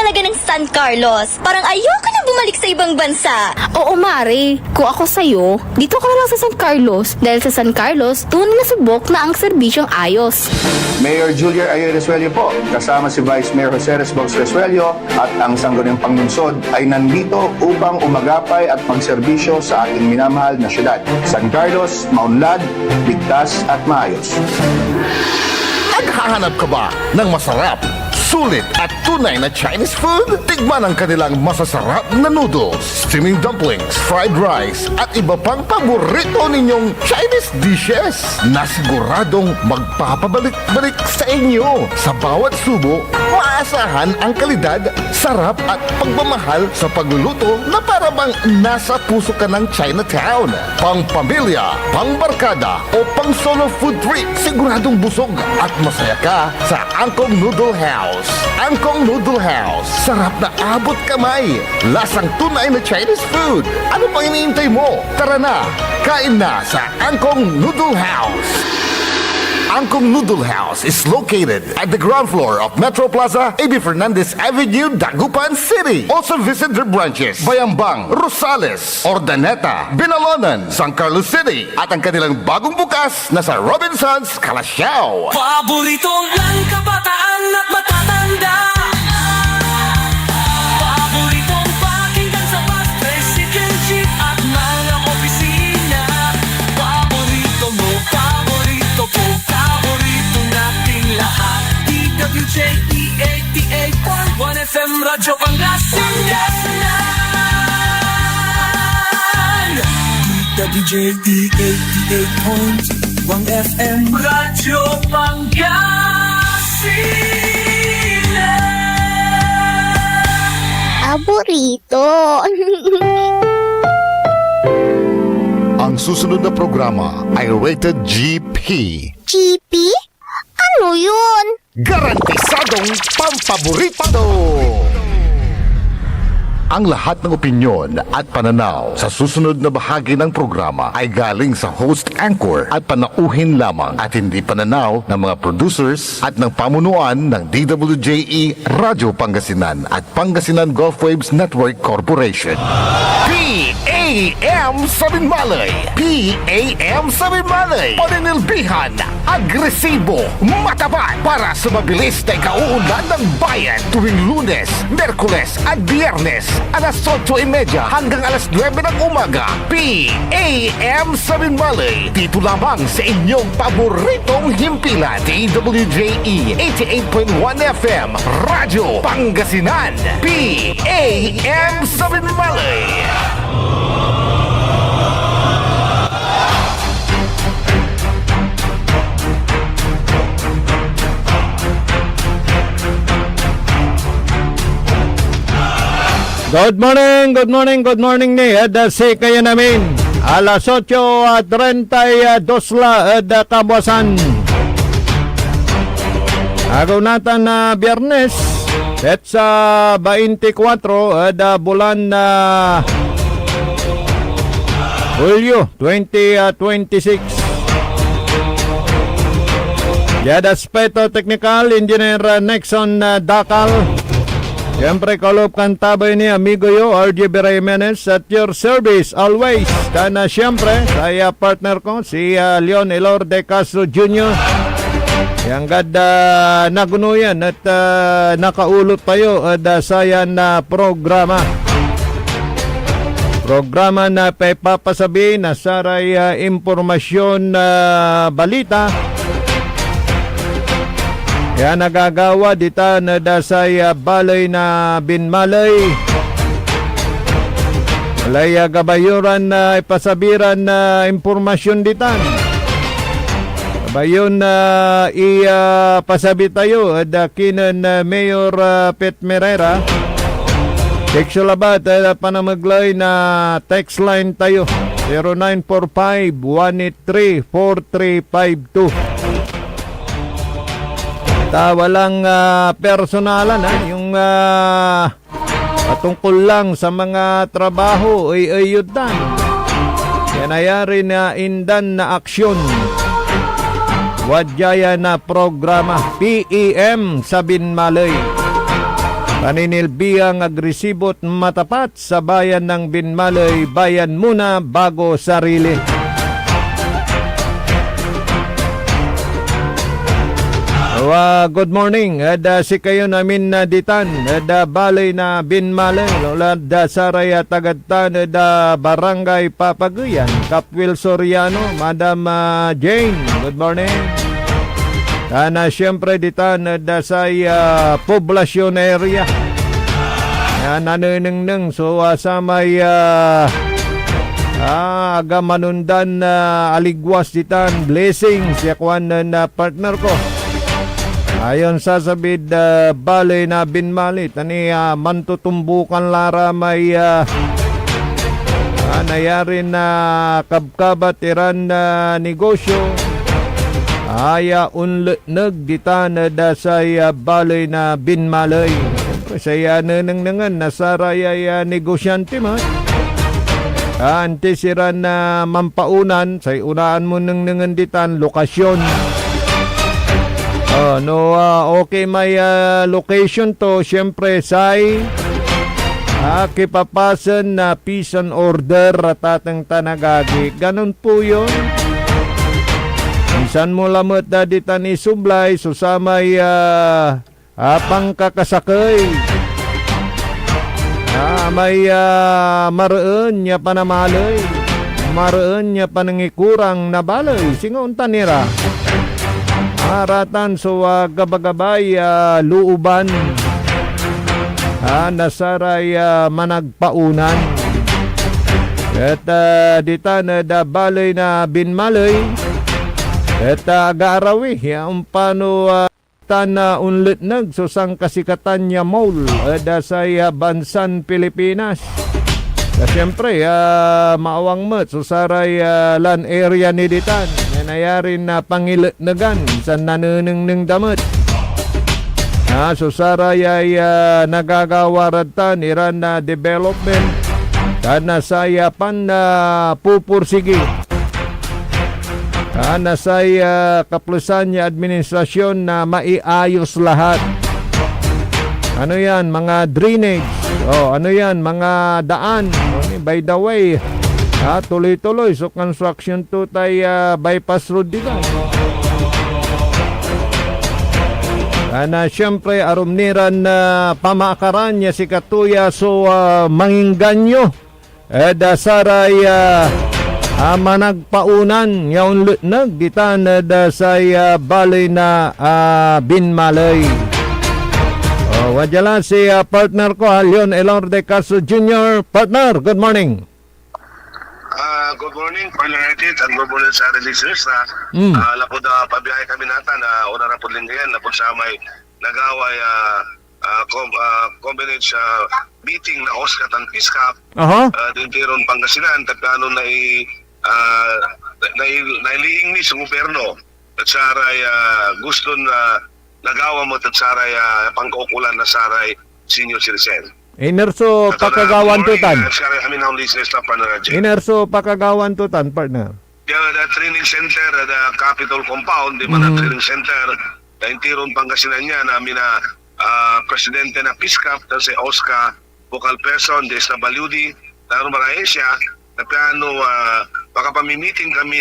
talaga ng San Carlos. Parang ayoko na bumalik sa ibang bansa. Oo, Mare. Kung ako sa'yo, dito ka na lang sa San Carlos. Dahil sa San Carlos, tunay na subok na ang serbisyong ayos. Mayor Julia Ayer Resuello po, kasama si Vice Mayor Jose Resbox Resuello at ang Sangguniang Panglungsod ay nandito upang umagapay at magserbisyo sa ating minamahal na syudad. San Carlos, maunlad, ligtas at maayos. Naghahanap ka ba ng masarap, sulit at tunay na Chinese food? Tikman ang kanilang masasarap na noodles, steaming dumplings, fried rice at iba pang paborito ninyong Chinese dishes na siguradong magpapabalik-balik sa inyo. Sa bawat subo, maasahan ang kalidad, sarap at pagmamahal sa pagluluto na para bang nasa puso ka ng Chinatown. Pang pamilya, pang barkada o pang solo food trip, siguradong busog at masaya ka sa Angkong Noodle House. Angkong Noodle House, sarap na abot kamay, lasang tunay na Chinese food. Ano pang iniintay mo? Tara na, kain na sa Angkong Noodle House. Angkong Noodle House is located at the ground floor of Metro Plaza, A.B. Fernandez Avenue, Dagupan City. Also visit their branches, Bayambang, Rosales, Ordaneta, Binalonan, San Carlos City, at ang kanilang bagong bukas na sa Robinsons, Calasiao. Paboritong ng kabataan at matatanda. Paboritong pakinggan sa bus, tricycle, jeep at mga opisina. Paborito mo, paborito ko, paborito nating lahat. DWJE 88.1 FM Radyo Pangasinan. DWJE 88.1 FM Radyo Pangasinan. Paborito. Ang susunod na programa ay rated GP. GP? Ano yun? Garantisadong pampaborito! Ang lahat ng opinyon at pananaw sa susunod na bahagi ng programa ay galing sa host anchor at panauhin lamang at hindi pananaw ng mga producers at ng pamunuan ng DWJE Radio Pangasinan at Pangasinan Gulf Waves Network Corporation. PAM Sabinmalay! PAM Sabinmalay! Paninilbihan, agresibo, matapat para sa mabilis na ikauunlad ng bayan tuwing Lunes, Merkules at Biyernes alas 8:30 hanggang alas 9 ng umaga. PAM Sabinmalay! Dito lamang sa inyong paboritong himpilan. DWJE 88.1 FM Radyo Pangasinan. PAM Sabinmalay! Good morning ni si kaya namin. Alas 8:32 kabuasan. Agaw natin na Biyernes, sa 24 bulan na Hulyo 2026. Yada Aspeto Technical Engineer Nexon Dakal. Siyempre, kalop kantabay ni amigo yo, RJ Jimenez, at your service always. Kana siyempre, saya partner ko, si Leon Elorde Castro Jr. Yang gada nagunuyan at nakaulot tayo saya na programa. Programa na papasabi na saray impormasyon balita. Kaya nagagawa dita na dasay balay na binmalay. Walay gabayuran na ipasabiran na impormasyon ditan. Gabayon na ipasabi tayo kinan Mayor Pet Merera. Teksulabat panamaglay na text line tayo 0945-183-4352. Walang personalan yung patungkol lang sa mga trabaho ay ayudan. Yanayari na indan na aksyon. Wadjaya na programa PEM Sabinmalay. Paninilbihang agresibo at matapat sa bayan ng Binmalay, bayan muna bago sarili. Good morning. Si kayo namin na ditan. Balay na Binmalay. Lola saray tagadtan. Barangay Papaguyan. Kapwil Soriano. Madam Jane. Good morning. Siyempre ditan say poblasyon area. Naneneng so sa may aga manundan aligwas ditan blessing siya kwan na partner ko. Ayon sasabid balay na Binmalay tani mantutumbukan lara may nayari na kabkabat iran na negosyo. Aya unletneg ditan dasay balay na Binmalay. Siyempre saya nenengan nasaraya negosyante man. Antisiran na mampaunan say unaan mo nenengan ditan lokasyon. Okay may location to siyempre say kipapasan na peace and order ratatang tanagagi. Ganon po yun. Minsan mo lamot na ditan isublay susamay pangkakasakay. May maraan niya panamalay. Maraan niya panangikurang nabalay. Singaunta nira. Aratan so gabagabay luuban. Nasaray managpaunan. At ditan balay na Binmalay. At agaarawi, yung paano tana unlit so sang kasikatan niya mall sa bansan Pilipinas. Siyempre, maawang mat, so saray land area ni ditan. Nanayarin na pangilit na gan, sa nanuneng damot. So saray ay nagagawaratan, iran na development, kana saya pan na pupursigi. Nasay kaplusan niya administrasyon na maiayos lahat. Ano yan? Mga drainage. Ano yan? Mga daan. By the way, tuloy-tuloy. So construction to tay bypass road dito. Siyempre, arumniran na pamakaran niya si Katuya. So, mangingganyo. Dasaray managpaunan yaun lutnag ditan dasay balay na Binmalay. Wajala si partner ko Leon Elorde Castro Jr. Partner, good morning. Good morning, partner Edith, and good morning sa listeners na lapod pabiyahe kami nata na una na po linggayan na po sa may nagaway combinate meeting na Oscar and Piskap din tiron Pangasinan tapano na nailihing ni sa gobyerno at saray gusto na nagawa mo at saray pangkukulan na saray senior citizen. Inerso pakagawan tutan. Saray kami na listeners na partner. Inerso pakagawan tutan, partner. The training center, the Capitol Compound, di man training center, na intiron Pangasinan niya namin na presidente na Piskap, si Oscar, vocal person, de SWD, na rumarahin siya, na piano, makapamimiting kami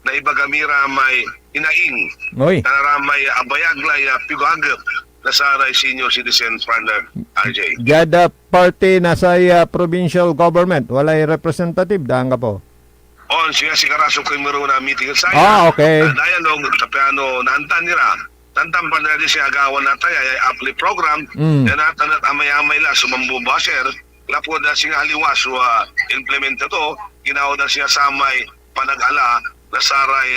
na iba gamira may inaing, na ramay abayaglay, pigagap, na saray senior citizen partner, RJ. Gada party na sa provincial government, walay representative, daan ka po? Siya si Karaso ko yung na meeting sa okay. Dialog, tapiano, naantan nila. Tantam pa na siya agawan na tayo ay apply program na natanat amay-amay la sumambubaser lapo na siya haliwas implementa to ginawa na siya samay panag-ala na saray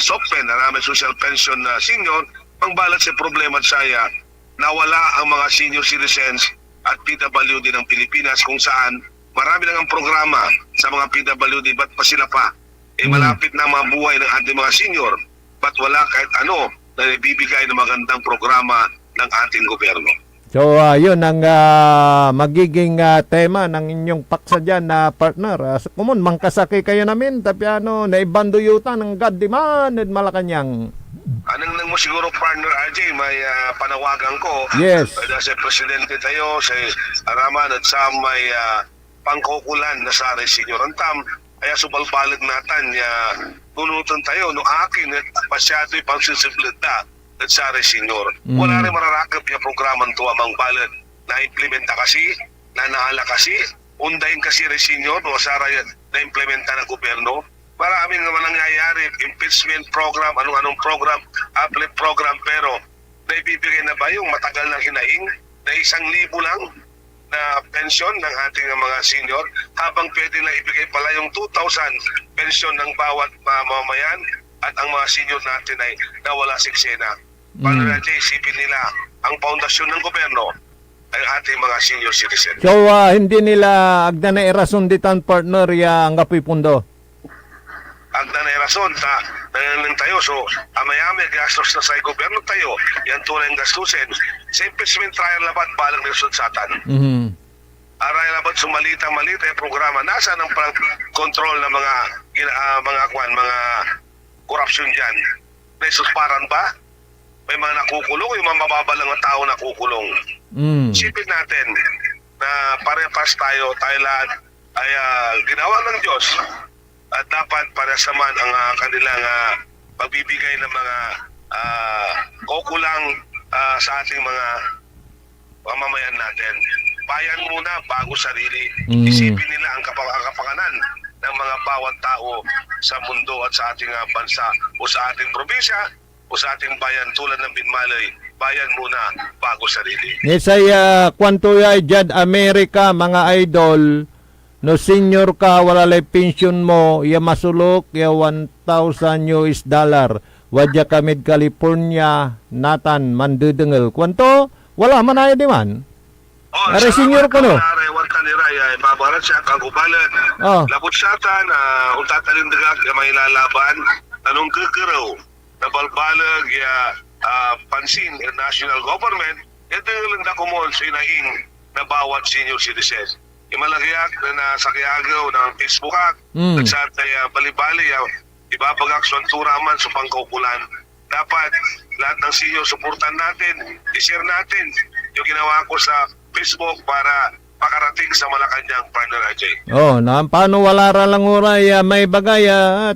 sokpen na namin social pension na senior pangbalat sa problema saya nawala ang mga senior citizens at PWD ng Pilipinas kung saan marami nang ang programa sa mga PWD ba't pa sila pa malapit na mga buhay ng ating mga senior ba't wala kahit ano na ibibigay ng magandang programa ng ating gobyerno. So, yun ang magiging tema ng inyong paksa dyan na partner. Kumun, mangkasaki kayo namin, tapi naibanduyutan ng God demand at Malacanang. Anong mo siguro, partner RJ, may panawagan ko. Yes. Sa presidente tayo, sa Araman at sa may pangkukulan na sa Senior Antam, kaya subalbalag natin tunutan tayo no akin at pasyado'y pangsensibilidad at sa Senior. Wala rin mararakap yung programang to amang balad na implementa kasi, na naala kasi, undahin kasi Senior, no, sa na implementa ng gobyerno. Maraming naman nangyayari, impeachment program, anong program, appellate program, pero naibibigay na ba yung matagal na hinaing na 1,000 lang na pensyon ng ating mga senior, habang pwede na ibigay pala yung 2,000 pensyon ng bawat mamamayan at ang mga senior natin ay nawala sa eksena. Paano natin isipin nila ang pundasyon ng gobyerno ay ating mga senior citizen? So, hindi nila agda na irasunditan, partner, ang kapoy pundo. Agda na rason nangyayang tayo. So, amayami gastos na sa gobyerno tayo, yan tunay ang gastusin. Sa impeachment trial labat, balang result sa atan. Aray labat sumalita-malita yung programa. Nasa ng control ng mga korupsyon dyan? Nasusparan ba? May mga nakukulong, yung mga mababalang na tao nakukulong. Sipin natin na pare-pas tayo lahat ay ginawa ng Diyos. At dapat para saman ang kanilang pagbibigay ng mga kukulang sa ating mga mamamayan natin. Bayan muna bago sarili. Isipin nila ang kapakanan ng mga bawat tao sa mundo at sa ating bansa o sa ating probinsya o sa ating bayan tulad ng Binmalay. Bayan muna bago sarili. Nisay, kwanto ya dyan Amerika, mga idol, no senior ka, wala lay pension mo, ya masulok, ya $1,000. Wadya kamid California, natan, mandudengel. Kwanto? Wala man ay di man. Are senior ko no? Are wanta ni Raya, babarat siya, kagubalan. Labot siya na utatalindigag, may lalaban, anong kikiraw, nabalbalag, pansin, national government, ito yung nakumol sa inaing na bawat senior citizen. Imalagyak na sa kayagaw ng Facebook at sa bali-bali, ibabagak sa turaman sa pangkukulan. Dapat lahat ng senior supportan natin, i-share natin yung ginawa ko sa Facebook para makarating sa Malacanang, partner Ajay. Paano wala ra lang oray, may bagay,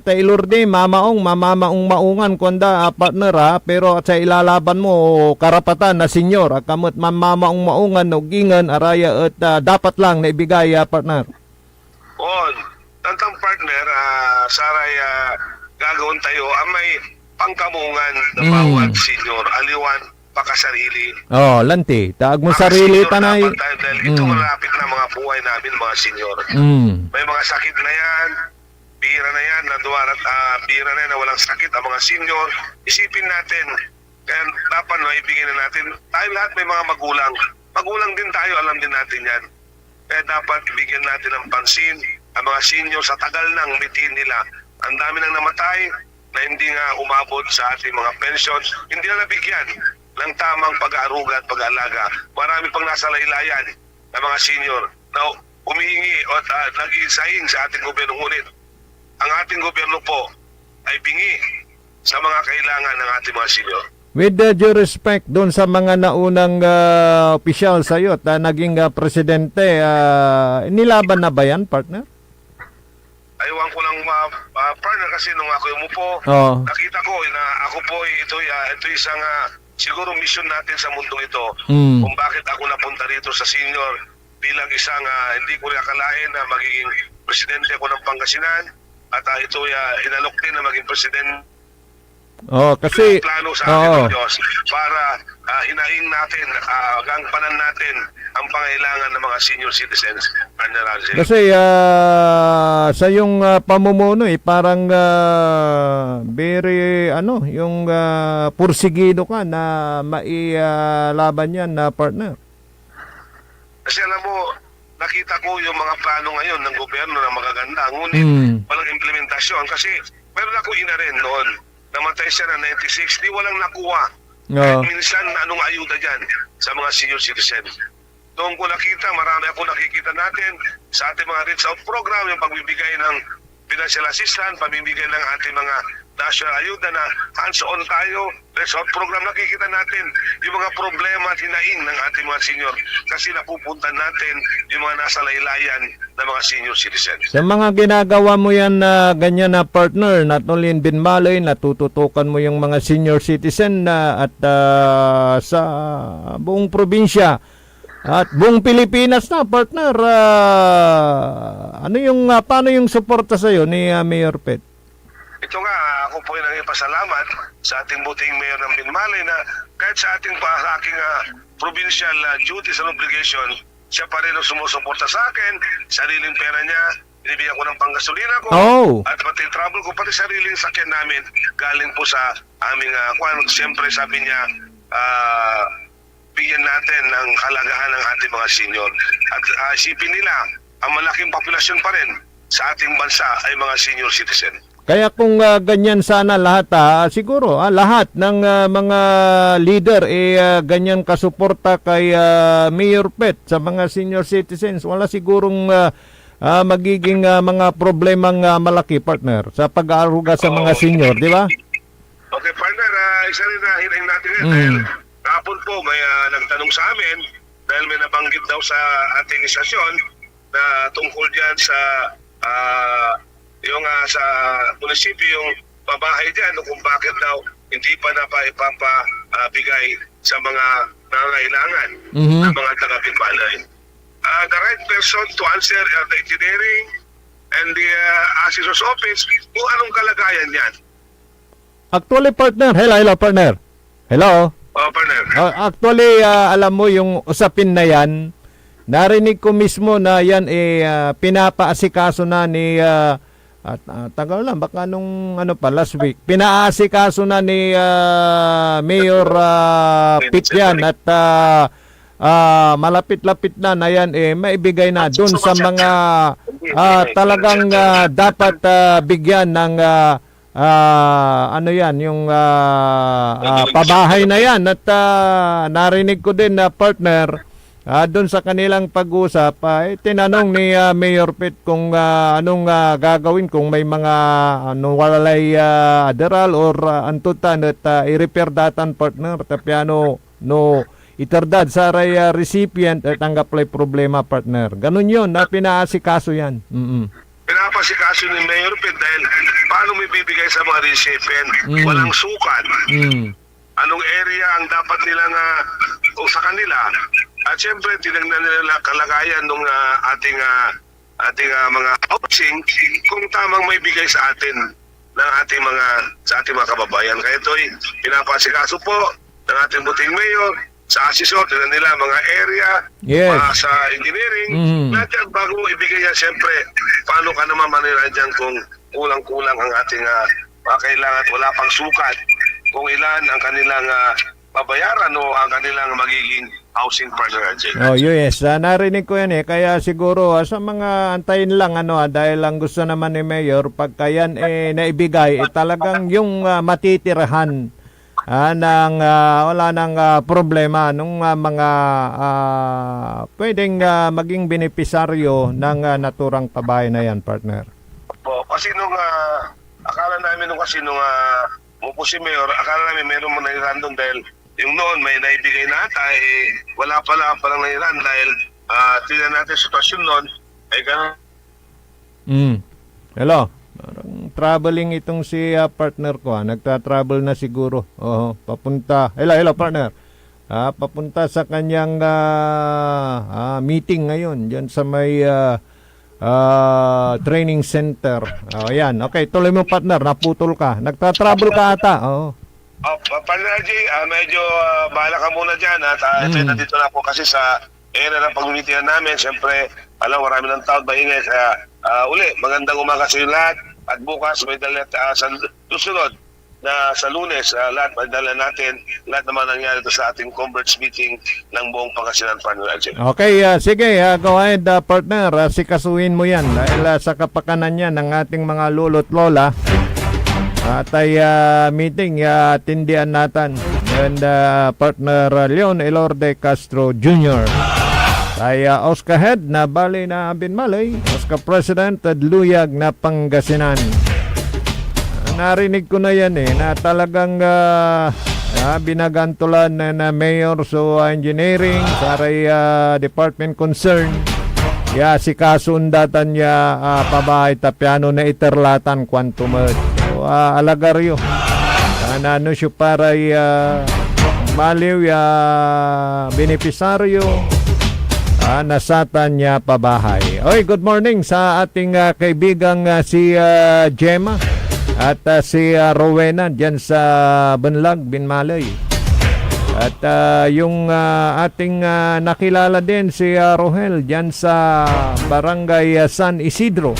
Taylor di, mamamaong maungan, kwanda, partner, pero at sa ilalaban mo, karapatan na senior, kamot mamamaong maungan, gingan, araya, at dapat lang na ibigay, partner. Tantang partner, saray, gagawin tayo, may pangkamungan ng bawat senior, aliwan, pakasarili. Lanti. Taag mo sarili panay. Dahil ito malapit na mga buhay namin, mga senior. May mga sakit na yan, bira na yan, bira na yan na walang sakit ang mga senior. Isipin natin, kaya dapat ibigay na natin, tayo lahat may mga magulang. Magulang din tayo, alam din natin yan. Kaya dapat bigyan natin ng pansin ang mga senior sa tagal ng mitin nila. Ang dami nang namatay na hindi nga umabot sa ating mga pensions, hindi na nabigyan ng tamang pag-aaruga at pag-aalaga. Marami pang nasa laylayan ng mga senior na humihingi o nag-iisahing sa ating gobyerno. Ngunit ang ating gobyerno po ay bingi sa mga kailangan ng ating mga senior. With due respect doon sa mga naunang opisyal sa iyo at naging presidente, nilaban na ba yan, partner? Aywan ko lang, partner, kasi nung ako umupo, nakita ko na ako po ito isang siguro mission natin sa mundong ito kung bakit ako napunta rito sa senior bilang isang hindi ko akalain na magiging presidente ko ng Pangasinan at ito inalok din na maging presidente. Kasi plano sa atin ng Diyos para hinaing natin, gangpanan natin ang pangailangan ng mga senior citizens. Kasi sa yung pamumuno parang very yung pursigido ka na mailaban yan na partner. Kasi alam mo, nakita ko yung mga plano ngayon ng gobyerno na magaganda, ngunit walang implementasyon kasi meron ako ina rin noon. Namatay siya na 96, di walang nakuha. Kahit minsan, anong ayuda dyan sa mga senior citizens. Doon ko nakita, marami ako nakikita natin sa ating mga reach out program, yung pagbibigay ng financial assistance, pamimigay ng ating mga national ayuda na hands-on tayo, resort program, nakikita natin yung mga problema at hinaing ng ating mga senior kasi napupunta natin yung mga nasa laylayan ng mga senior citizens. Sa mga ginagawa mo yan na ganyan na partner, not only in Binmalay, natututukan mo yung mga senior citizen at sa buong probinsya at buong Pilipinas na, partner. Paano yung suporta sa'yo ni Mayor Pet? Ito nga, ako po yung nangipasalamat sa ating buting mayor ng Binmalay na kahit sa ating aking provincial duties and obligation, siya pa rin ang sumusuporta sa akin, sariling pera niya, binibigyan ko ng panggasolina ko, at pati travel ko, pati sariling sakyan namin, galing po sa aming, siyempre sabi niya, bigyan natin ng kalagahan ng ating mga senior. At isipin nila, ang malaking populasyon pa rin sa ating bansa ay mga senior citizen. Kaya kung ganyan sana lahat, siguro lahat ng mga leader ganyan kasuporta kay Mayor Pet sa mga senior citizens, wala sigurong magiging mga problemang malaki, partner, sa pag-aaruga sa mga senior, di ba? Okay, partner, isa rin na hinahin natin yan dahil kahapon po may nagtanong sa amin dahil may nabanggit daw sa ating istasyon na tungkol dyan sa yung sa munisipyo yung pabahay dyan kung bakit daw hindi pa ipapabigay sa mga nangangailangan ng mga taga-Binmalay. The right person to answer the engineering and the assessor's office kung anong kalagayan yan. Actually, partner, hello, partner. Hello? Partner. Actually, alam mo yung usapin na yan, narinig ko mismo na yan pinapaasikaso na ni tagal lang, baka nung last week, pinaasikaso na ni Mayor Pit yan at malapit-lapit na yan maibigay na doon sa mga talagang dapat bigyan ng yung pabahay na yan at narinig ko din na partner doon sa kanilang pag-usap, tinanong ni Mayor Pet kung anong gagawin kung may mga walay adderal or antutan at i-repair datan partner tapiano no iterdad sa recipient at ang apply problema partner. Ganun yun, na pinaasikaso yan. Pinapasikaso ni Mayor Pet dahil paano may bibigay sa mga recipient? Walang sukat. Anong area ang dapat nilang sa kanila? At siyempre, tinignan nila kalagayan ng ating mga housing kung tamang may bigay sa atin ng ating mga kababayan. Kaya ito'y pinapasikaso po ng ating buting mayor sa assessor, tingnan nila mga area, sa engineering, lahat yan bago ibigay yan. Siyempre, paano ka naman manila dyan kung kulang-kulang ang ating kailangan at wala pang sukat kung ilan ang kanilang babayaran o ang kanilang magiging housing partner. Yes, narinig ko yan kaya siguro sa mga antayin lang dahil lang gusto naman ni Mayor pagka yan naibigay talagang yung matitirahan wala nang problema nung mga pwedeng maging benepisaryo ng naturang pabahay na yan, partner. Kasi nung akala namin umupo si Mayor, akala namin meron mo nairan doon dahil yung noon may naibigay na ata, wala palang nairan dahil tignan natin sitwasyon noon ay gano'n. Hello? Parang traveling itong si partner ko. Nagta-travel na siguro. Papunta. Hello partner. Papunta sa kanyang meeting ngayon dyan sa may training center. Ayan. Okay, tuloy mo partner. Naputol ka. Nagta-travel ka ata. Partner G, medyo bahala ka muna dyan at nandito na po kasi sa area ng pag-meetingan namin. Siyempre, marami ng tao maingay. Kaya uli, magandang umaga sa lahat. At bukas may dala sa susunod na sa Lunes, lahat may dala natin lahat naman nangyari ito sa ating conference meeting ng buong Pangasinan, partner. Okay, sige, go ahead partner, sikasuhin mo yan dahil sa kapakanan yan ng ating mga lolo't lola at ay meeting tindihan natin and partner Leon Elorde Castro Jr. ay Oscar Head na bali na Binmalay, Oscar President at Luyag na Pangasinan. Narinig ko na yan na talagang binagantulan na mayor so engineering saray department concern ya si kasundatan ya pabahay tapiano na iterlatan kwantumad so alagaryo ano siya paray maliw ya benepisaryo nasatan niya pabahay. Oy, good morning sa ating kaibigang si Gemma at si Rowena dyan sa Bunlag, Binmalay. At yung ating nakilala din si Rohel dyan sa Barangay San Isidro,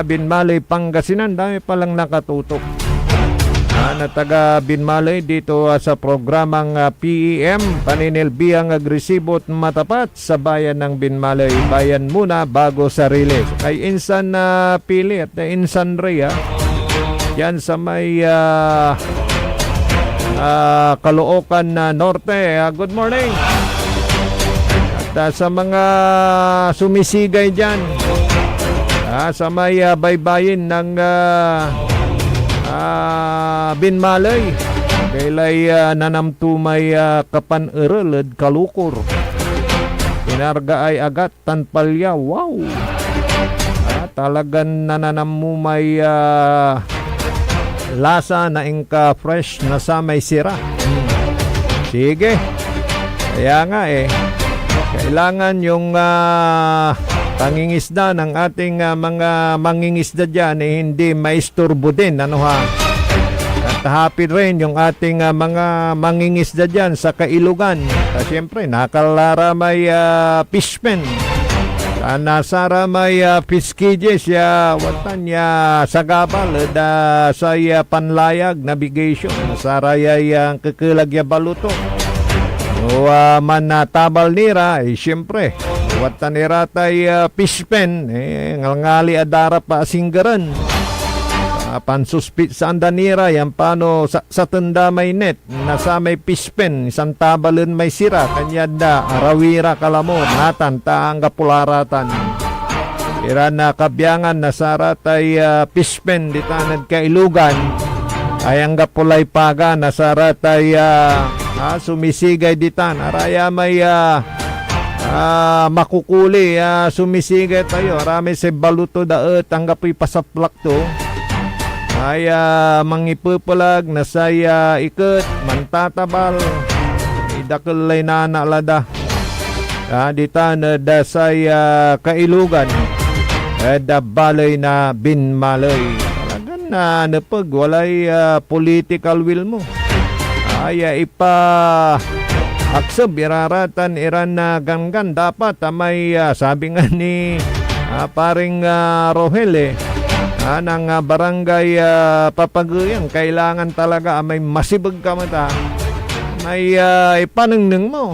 Binmalay, Pangasinan. Dami palang nakatutok na taga Binmalay dito sa programang PEM, Paninilbihang Agresibo at Matapat sa bayan ng Binmalay. Bayan muna bago sarili. Kay Insan Pili at Insan Rhea yan sa may Caloocan Norte. Good morning. At sa mga sumisigay dyan sa may baybayin ng Binmalay, kailay nanamtumay kapan-ereled kalukor. Inarga ay agat tanpalya. Wow! Talagan nananamumay lasa na ingka fresh na sa may sira. Sige. Kaya nga kailangan yung pangingisda ng ating mga mangingisda dyan hindi maisturbo din. Ano ha? At happy rin yung ating mga mangingisda dyan sa Kailugan. Siyempre, nakalara may fishpen. Nasara may fiskijes ya watan ya sagabal sa panlayag navigation. Nasara yang kekelag ya baluto. Man tabal nira, siyempre. Watan iratay fishpen, ngalngali adara pa singgaran. Pansuspit sa andanira, yan paano sa tanda may net, nasa may fishpen, isang tabalon may sira, kanya da, arawira kalamod, natan, taang kapularatan. Ira na kabyangan, nasaratay fishpen, ditanad Kailugan, ay ang kapulay paga, nasaratay sumisigay ditan, araya may makukuli sumisigay tayo arami sa baluto daet tanggapoy pasaplak to ay mangipupulag na saya ikot mantatabal idakulay na nalada dita na da saya Kailugan da balay na Binmalay talagan na napag walay political will mo ay aksab iraratan iran na ganggan dapat may sabi nga ni paring Rohel ng barangay Papagayan kailangan talaga may masibag ka mata may ipanengneng mo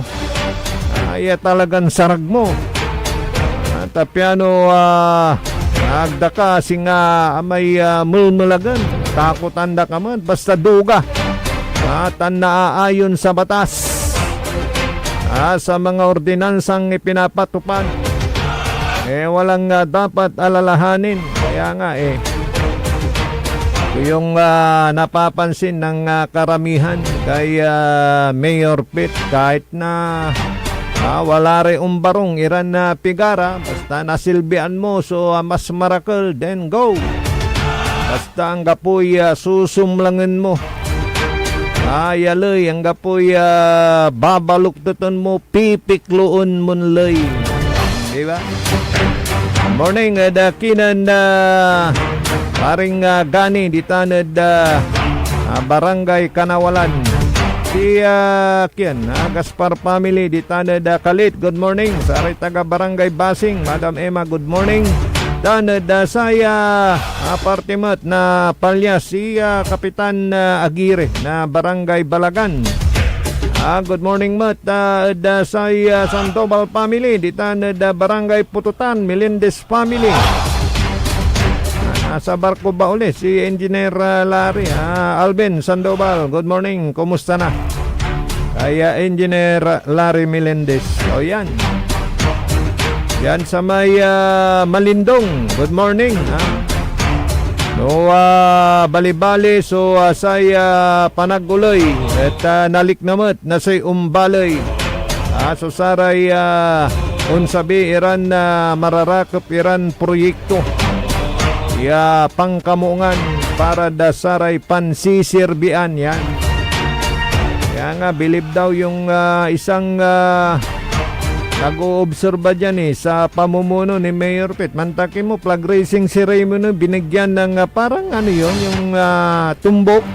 ay talagang sarag mo tapiano nagdaka singa may mulmulagan takutan da ka man basta duga at naaayon sa batas sa mga ordinansang ipinapatupad walang dapat alalahanin kaya nga yung napapansin ng karamihan kay Mayor Pitt kahit na wala rin umbarong iran na pigara basta nasilbian mo so mas miracle then go basta ang gapoy susumlangan mo ayalay, ang gapoy babaluktuton mo, pipikloon mo lay. Diba? Morning, dakinan paring gani, ditanad barangay Kanawalan. Si Kian, Gaspar family, ditanad Kalit, good morning. Saray taga barangay Basing, Madam Emma, good morning. Tanad saya apartimat na palya si Kapitan Aguirre na Barangay Balagan. Good morning mat saya Sandoval family di tanad Barangay Pututan Melendez family. Nasa barko ba ulit si Engineer Larry Alvin Sandoval. Good morning, kumusta na? Kaya Engineer Larry Melendez. O yan. Yan sa may Malindong. Good morning. No, bali-bali so say panaguloy at naliknamat na say umbalay. So saray unsabi iran mararakop iran proyekto. Ya pangkamungan para da saray pansisirbian yan. Kaya nga bilib daw yung isang nag-oobserba dyan sa pamumuno ni Mayor Pete. Mantakin mo, flag racing si Raymond binigyan ng parang ano yun, yung tumbok.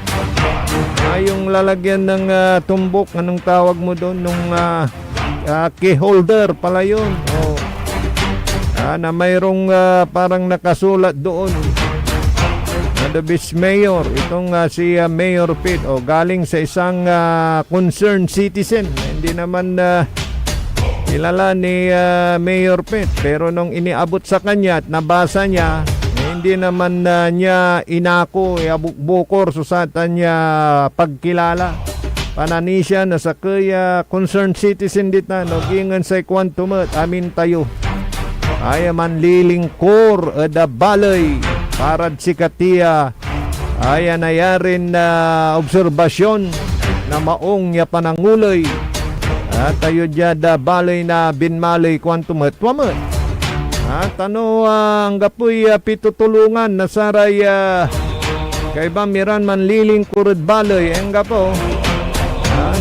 Yung lalagyan ng tumbok, anong tawag mo doon, nung key holder pala yun. Na mayroong parang nakasulat doon. The Vice Mayor, itong si Mayor Pete, galing sa isang concerned citizen. Hindi naman kilala ni Mayor Pete, pero nung iniabot sa kanya at nabasa niya, hindi naman niya inako, bukor susatan niya pagkilala. Panani siya na sa kaya concerned citizen dita, nogingan sa kwantumat, amin tayo. Ay man lilingkor da balay, parad si Katia, ay nayarin na obserbasyon na maong niya panangulay. At tayo dyan da balay na binmalay kwantumat wamat. Tano ang gapoy pitutulungan na saray kay bamiran man liling kurud balay ang gapo.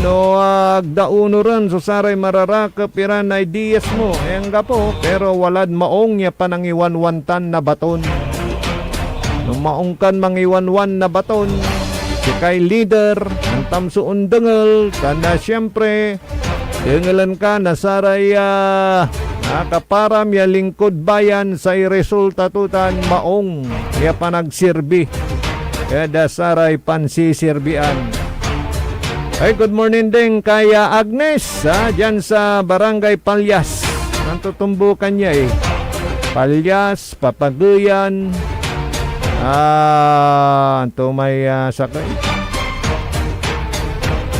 Agdauno rin so saray mararakap iran ideas mo ang gapo, pero walad maong niya panangiwanwantan na baton. Nung maongkan mangiwanwan na baton, si kay leader ang tamsuon dengal kana siyempre dengalan ka na saray nakaparam ya lingkod bayan sa resulta tutan maong ya panagsirbi kada saray pansisirbian. Ay, good morning din kay Agnes dyan sa Barangay Palyas. Nantutumbukan niya Palyas, Papaguyan, ito may sakay.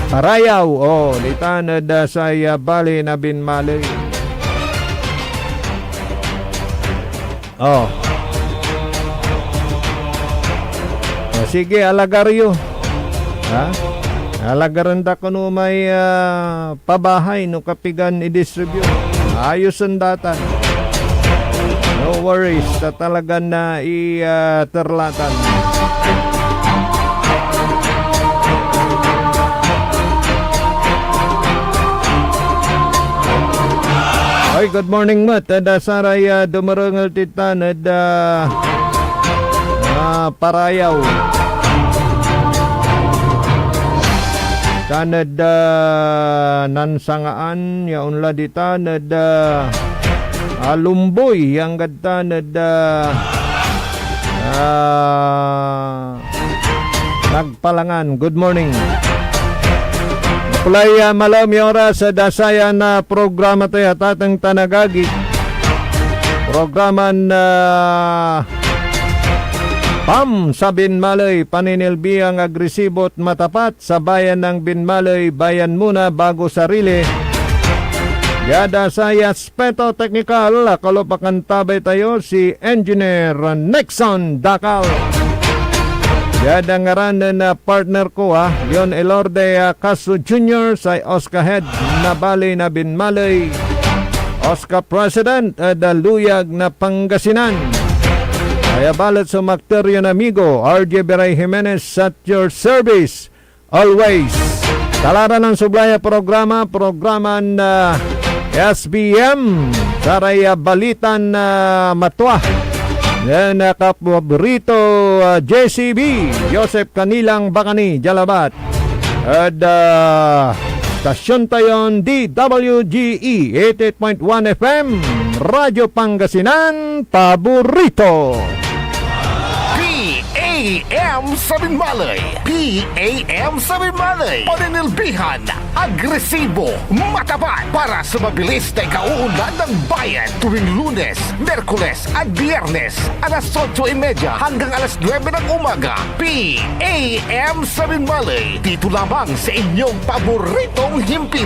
Parayaw, litanad sa bali na binmalay. Sige, alagaryo. Alagaranda ko no may pabahay no kapigan i-distribute. Ayos ang datan. No worries, talaga na i-terlatan. Ay, good morning mat. Saray dumarangal titan at parayaw. Tanad nansangaan yaunla di tanad lumboy yang tanad nagpalangan. Good morning. Pulay malam yung oras sa dasaya na programa tayo tatang tanagagi. Programa na PAM sa Binmalay, paninilbiang agresibo at matapat sa bayan ng Binmalay, bayan muna bago sarili. Yada sa Aspeto Technical, kalopakan tabay tayo si Engineer Nixon Dacal. Yada ngaran na partner ko Leon Elorde Castro Jr. sa Oscar Head na bali na Binmalay. Oscar President Daluyag na Pangasinan. Kaya balat sa Macterian amigo, RJ Beray Jimenez at your service always. Talaran ng sublaya programa na SBM, saray balitan na matwa. Yan kapaborito JCB, Joseph Kanilang Bakani, Jalabat. At stasyon tayon DWGE 88.1 FM, Radyo Pangasinan, paborito. PAM sa Binmalay. PAM sa Binmalay. Paninilbihan, agresibo, matapat para sa mabilis na ikauunlad ng bayan tuwing Lunes, Merkules at Biyernes alas 8:30 hanggang alas 9 ng umaga. PAM sa Binmalay. Dito lamang sa inyong paboritong himpilan.